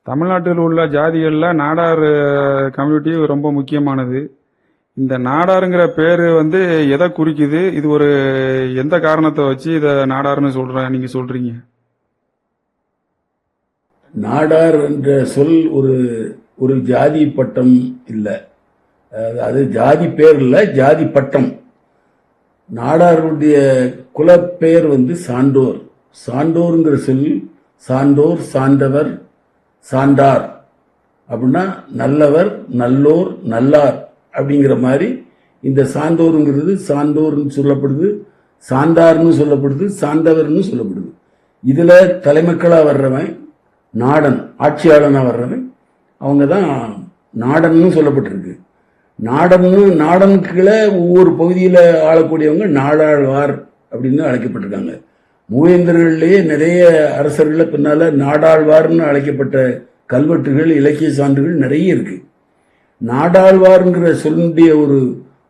தமிழ்நாட்டில் உள்ள ஜாதிகளில் நாடார் கம்யூனிட்டி ரொம்ப முக்கியமானது. இந்த நாடாருங்கிற பேரு எதை குறிக்குது? இது ஒரு எந்த காரணத்தை வச்சு இதை நாடார்னு நீங்க சொல்றீங்க? நாடார் என்ற சொல் ஒரு ஒரு ஜாதி பட்டம் இல்லை, அது ஜாதி பேர் இல்லை, ஜாதி பட்டம். நாடாருடைய குலப்பெயர் சான்றோர். சான்றோருங்கிற சொல் சான்றோர், சான்றவர், சான்றார் அப்படின்னா நல்லவர், நல்லோர், நல்லார் அப்படிங்கிற மாதிரி இந்த சான்றோருங்கிறது சான்றோர்னு சொல்லப்படுது, சான்றார்னு சொல்லப்படுது, சார்ந்தவர்னு சொல்லப்படுது. இதுல தலைமக்களாக வர்றவன் நாடன், ஆட்சியாளனாக வர்றவன் அவங்க தான் நாடன்னு சொல்லப்பட்டிருக்கு. நாடனுக்குள்ள ஒவ்வொரு பகுதியில் ஆளக்கூடியவங்க நாடாழ்வார் அப்படின்னு அழைக்கப்பட்டிருக்காங்க. மூவேந்தர்களிலேயே நிறைய அரசர்கள் பின்னால நாடாழ்வார்னு அழைக்கப்பட்ட கல்வெட்டுகள், இலக்கிய சான்றுகள் நிறைய இருக்கு. நாடாழ்வார்ங்கிற சொல்லுடைய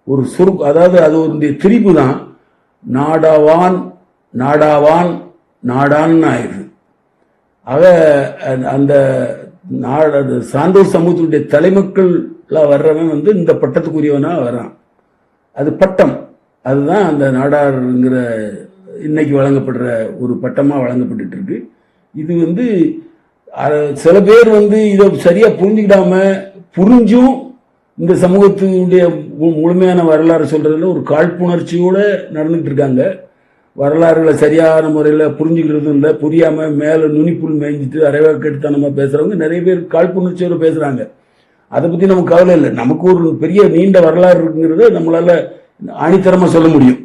ஒரு சுருக்கு, அதாவது அது ஒரு திரிப்பு தான். நாடாவான், நாடாவான், நாடான்னு ஆயிடுது. ஆக அந்த சான்றோர் சமூகத்துடைய தலைமக்கள் வர்றவன் இந்த பட்டத்துக்குரியவனா வரான். அது பட்டம். அதுதான் அந்த நாடாருங்கிற இன்னைக்கு வழங்கப்படுற ஒரு பட்டமா வழங்கப்பட்டு இருக்கு. இது சில பேர் இதை சரியா புரிஞ்சுக்கிடாம, புரிஞ்சும் இந்த சமூகத்தினுடைய முழுமையான வரலாறு சொல்றதுல ஒரு காழ்ப்புணர்ச்சியோட நடந்துட்டு இருக்காங்க. வரலாறுகளை சரியான முறையில் புரிஞ்சுக்கிறதும் இல்லை, புரியாம மேல நுனிப்புள் மேய்ஞ்சிட்டு அரைவாக்கெடுத்தனமா பேசுறவங்க நிறைய பேர் காழ்ப்புணர்ச்சியோட பேசுறாங்க. அதை பத்தி நமக்கு கவலை இல்லை. நமக்கு ஒரு பெரிய நீண்ட வரலாறு இருக்குங்கிறத நம்மளால ஆணித்தரமா சொல்ல முடியும்.